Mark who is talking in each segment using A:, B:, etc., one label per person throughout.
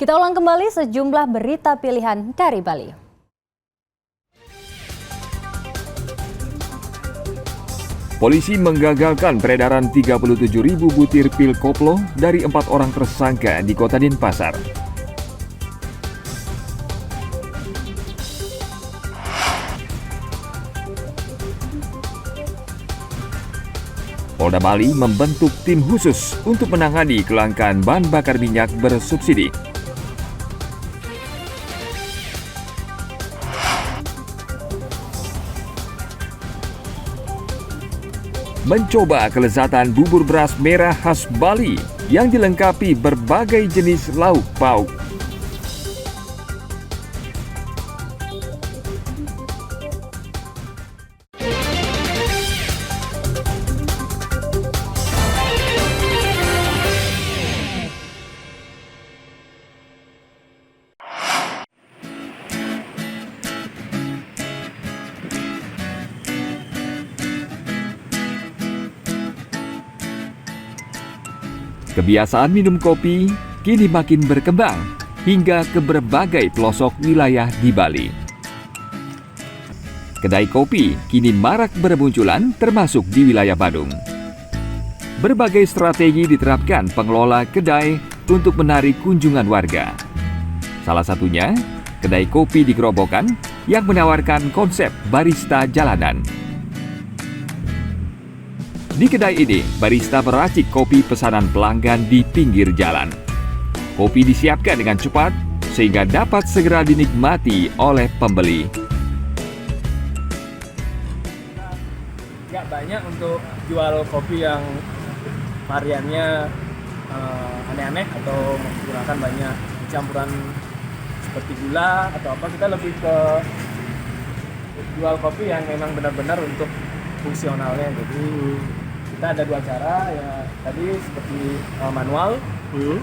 A: Kita ulang kembali sejumlah berita pilihan dari Bali.
B: Polisi menggagalkan peredaran 37.000 butir pil koplo dari 4 orang tersangka di Kota Denpasar. Polda Bali membentuk tim khusus untuk menangani kelangkaan bahan bakar minyak bersubsidi. Mencoba kelezatan bubur beras merah khas Bali yang dilengkapi berbagai jenis lauk pauk. Kebiasaan minum kopi kini makin berkembang hingga ke berbagai pelosok wilayah di Bali. Kedai kopi kini marak bermunculan termasuk di wilayah Badung. Berbagai strategi diterapkan pengelola kedai untuk menarik kunjungan warga. Salah satunya, kedai kopi di Gerobokan yang menawarkan konsep barista jalanan. Di kedai ini, barista meracik kopi pesanan pelanggan di pinggir jalan. Kopi disiapkan dengan cepat sehingga dapat segera dinikmati oleh pembeli.
C: Nggak banyak untuk jual kopi yang variannya aneh-aneh atau menggunakan banyak campuran seperti gula atau apa. Kita lebih ke jual kopi yang memang benar-benar untuk fungsionalnya. Jadi kita ada 2 cara ya, tadi seperti manual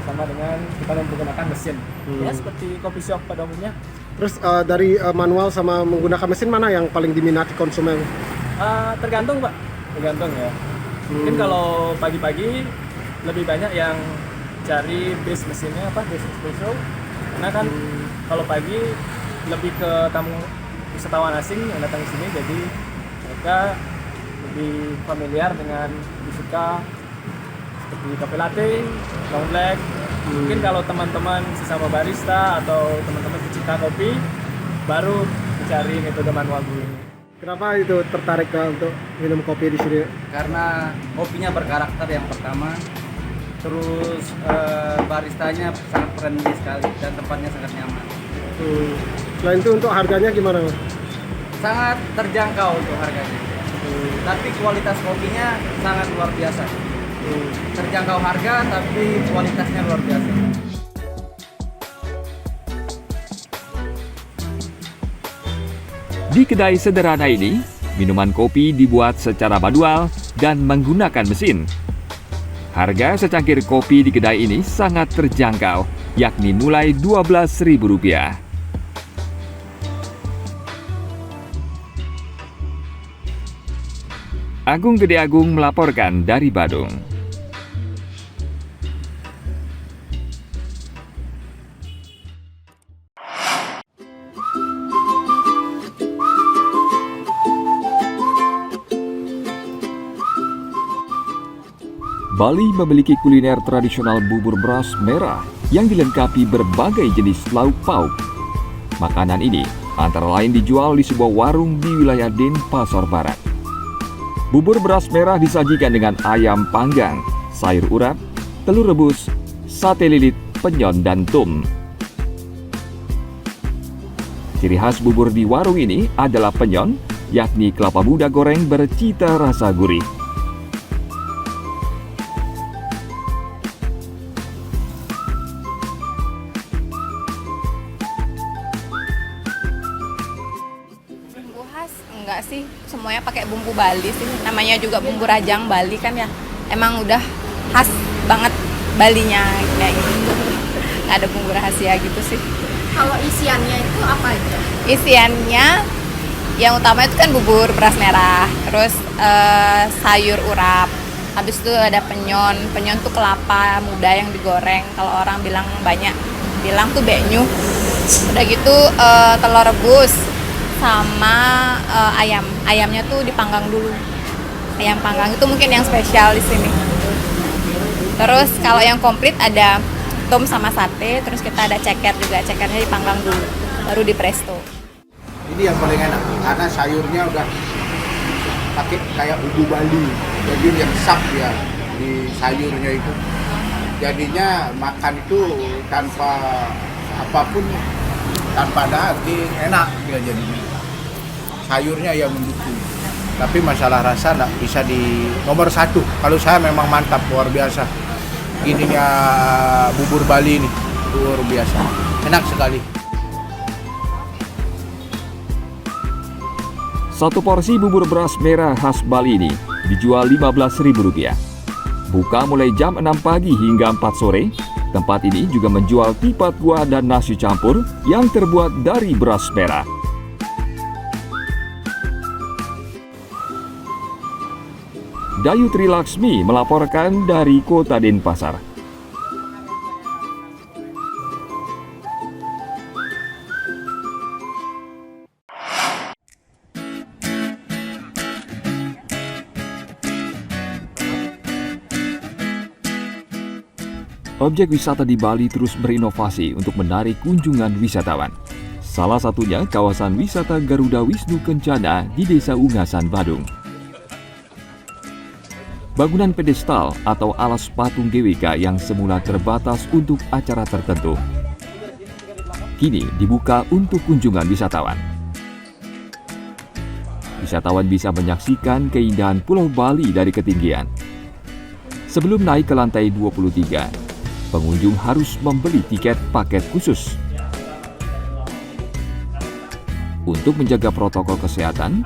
C: sama dengan kita menggunakan mesin ya seperti kopi shop pada umumnya.
D: Terus dari manual sama menggunakan mesin mana yang paling diminati konsumen?
C: Tergantung Pak, tergantung ya. Mungkin kalau pagi-pagi lebih banyak yang cari base mesinnya base espresso, karena kan kalau pagi lebih ke tamu wisatawan asing yang datang ke sini, jadi mereka lebih familiar dengan suka seperti kopi latte, long black. Mungkin kalau teman-teman sesama barista atau teman-teman pecinta kopi baru mencari metode manual dulu.
D: Kenapa itu tertarik untuk minum kopi di sini?
E: Karena kopinya berkarakter yang pertama, terus baristanya sangat friendly sekali dan tempatnya sangat nyaman.
D: Selain itu untuk harganya gimana?
E: Sangat terjangkau untuk harganya. Tapi kualitas kopinya sangat luar biasa. Terjangkau harga tapi kualitasnya luar biasa.
B: Di kedai sederhana ini, minuman kopi dibuat secara manual dan menggunakan mesin. Harga secangkir kopi di kedai ini sangat terjangkau, yakni mulai Rp12.000. Agung Gede Agung melaporkan dari Badung. Bali memiliki kuliner tradisional bubur beras merah yang dilengkapi berbagai jenis lauk pauk. Makanan ini antara lain dijual di sebuah warung di wilayah Denpasar Barat. Bubur beras merah disajikan dengan ayam panggang, sayur urap, telur rebus, sate lilit, penyon, dan tum. Ciri khas bubur di warung ini adalah penyon, yakni kelapa muda goreng bercita rasa gurih.
F: Enggak sih, semuanya pakai bumbu Bali sih. Namanya juga bumbu rajang Bali kan ya. Emang udah khas banget Balinya kayak gitu. Nggak ada bumbu rahasia gitu sih.
A: Kalau isiannya itu apa aja?
F: Isiannya yang utama itu kan bubur beras merah, terus sayur urap. Habis itu ada penyon. Penyon tuh kelapa muda yang digoreng. Kalau orang bilang banyak bilang tuh benyu. Udah gitu telur rebus sama ayam. Ayamnya tuh dipanggang dulu. Ayam panggang itu mungkin yang spesial di sini. Terus kalau yang komplit ada tom sama sate, terus kita ada ceker juga. Cekernya dipanggang dulu, baru di presto.
G: Ini yang paling enak karena sayurnya udah pakai kayak ubi Bali, jadi yang sap ya di sayurnya itu. Jadinya makan itu tanpa apapun, tanpa daging, enak dia jadinya. Sayurnya yang mendukung. Tapi masalah rasa nggak bisa di nomor satu. Kalau saya memang mantap, luar biasa. Ininya bubur Bali ini luar biasa, enak sekali.
B: Satu porsi bubur beras merah khas Bali ini dijual Rp15.000. Buka mulai jam 6 pagi hingga 4 sore. Tempat ini juga menjual tipat kuah dan nasi campur yang terbuat dari beras merah. Dayu Trilaksmi melaporkan dari Kota Denpasar. Objek wisata di Bali terus berinovasi untuk menarik kunjungan wisatawan. Salah satunya kawasan wisata Garuda Wisnu Kencana di Desa Ungasan, Badung. Bangunan pedestal atau alas patung GWK yang semula terbatas untuk acara tertentu, kini dibuka untuk kunjungan wisatawan. Wisatawan bisa menyaksikan keindahan Pulau Bali dari ketinggian. Sebelum naik ke lantai 23, pengunjung harus membeli tiket paket khusus. Untuk menjaga protokol kesehatan,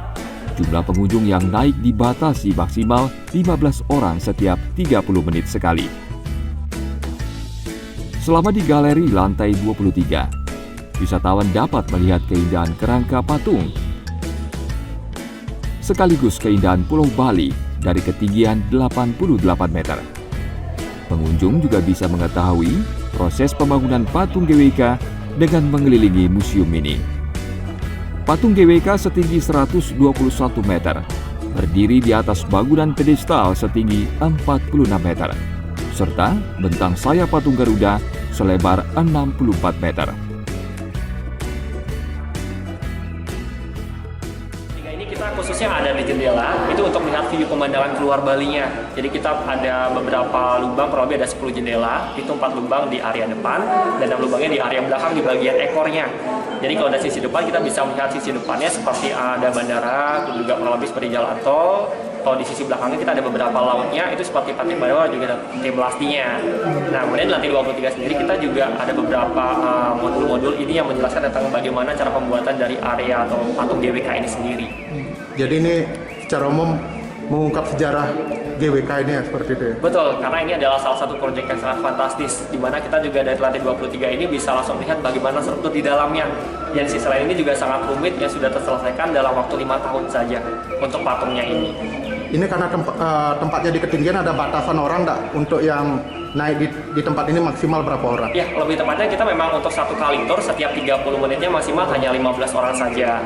B: jumlah pengunjung yang naik dibatasi maksimal 15 orang setiap 30 menit sekali. Selama di galeri lantai 23, wisatawan dapat melihat keindahan kerangka patung, sekaligus keindahan Pulau Bali dari ketinggian 88 meter. Pengunjung juga bisa mengetahui proses pembangunan patung GWK dengan mengelilingi museum ini. Patung GWK setinggi 121 meter, berdiri di atas bangunan pedestal setinggi 46 meter, serta bentang sayap patung Garuda selebar 64 meter.
C: Kita khususnya ada di jendela, itu untuk melihat view pemandangan keluar Balinya. Jadi kita ada beberapa lubang, kurang lebih ada 10 jendela, itu 4 lubang di area depan, dan 6 lubangnya di area belakang di bagian ekornya. Jadi kalau dari sisi depan kita bisa melihat sisi depannya seperti ada bandara, juga kurang lebih seperti jalan tol. Kalau di sisi belakangnya kita ada beberapa lautnya, itu seperti Pantai Barewa juga ada Pantai Belastinya. Nah, kemudian di lantai 23 sendiri kita juga ada beberapa modul-modul ini yang menjelaskan tentang bagaimana cara pembuatan dari area atau patung GWK ini sendiri.
D: Jadi ini secara umum mengungkap sejarah GWK ini ya, seperti itu ya?
C: Betul, karena ini adalah salah satu proyek yang sangat fantastis, di mana kita juga dari lantai 23 ini bisa langsung melihat bagaimana struktur di dalamnya. Dan sisi lain ini juga sangat rumit yang sudah terselesaikan dalam waktu 5 tahun saja untuk patungnya ini.
D: Ini karena tempatnya di ketinggian, ada batasan orang nggak untuk yang naik di tempat ini maksimal berapa orang?
C: Ya, lebih tepatnya kita memang untuk satu kali tour setiap 30 menitnya maksimal hanya 15 orang saja.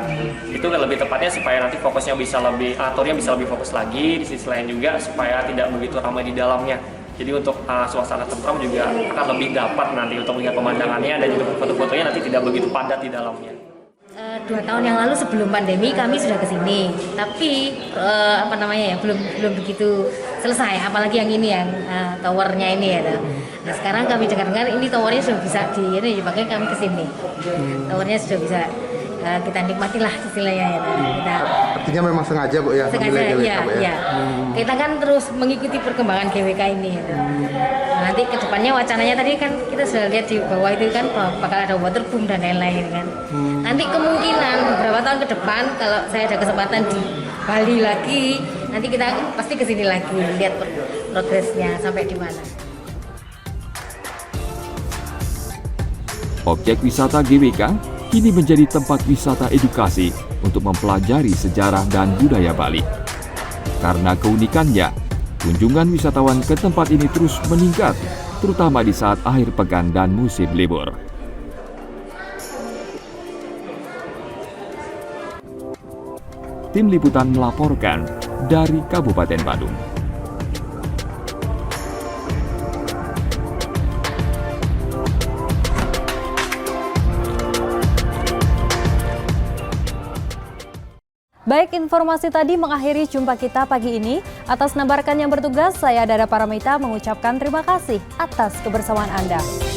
C: Itu lebih tepatnya supaya nanti fokusnya bisa lebih, turnya bisa lebih fokus lagi. Di sisi lain juga supaya tidak begitu ramai di dalamnya. Jadi untuk suasana tentram juga akan lebih dapat nanti untuk melihat pemandangannya, dan juga foto-fotonya nanti tidak begitu padat di dalamnya.
H: 2 tahun yang lalu sebelum pandemi kami sudah ke sini, tapi belum begitu selesai. Apalagi yang ini yang towernya ini ya. Nah sekarang kami dengar ini towernya sudah bisa dipakai, kami ke sini. Towernya sudah bisa kita nikmati lah istilahnya ya.
D: Artinya memang sengaja Bu ya?
H: Sengaja, iya. Kita kan terus mengikuti perkembangan GWK ini. Nah, nanti ke depannya wacananya tadi kan kita sudah lihat di bawah itu kan bakal ada waterboom dan lain-lain kan. Nanti kemungkinan beberapa tahun ke depan kalau saya ada kesempatan di Bali lagi, nanti kita pasti ke sini lagi lihat progresnya sampai di mana.
B: Objek wisata GWK kini menjadi tempat wisata edukasi untuk mempelajari sejarah dan budaya Bali. Karena keunikannya, kunjungan wisatawan ke tempat ini terus meningkat, terutama di saat akhir pekan dan musim libur. Tim Liputan melaporkan dari Kabupaten Badung.
A: Baik, informasi tadi mengakhiri jumpa kita pagi ini. Atas nama rekan yang bertugas, saya Dada Paramita mengucapkan terima kasih atas kebersamaan Anda.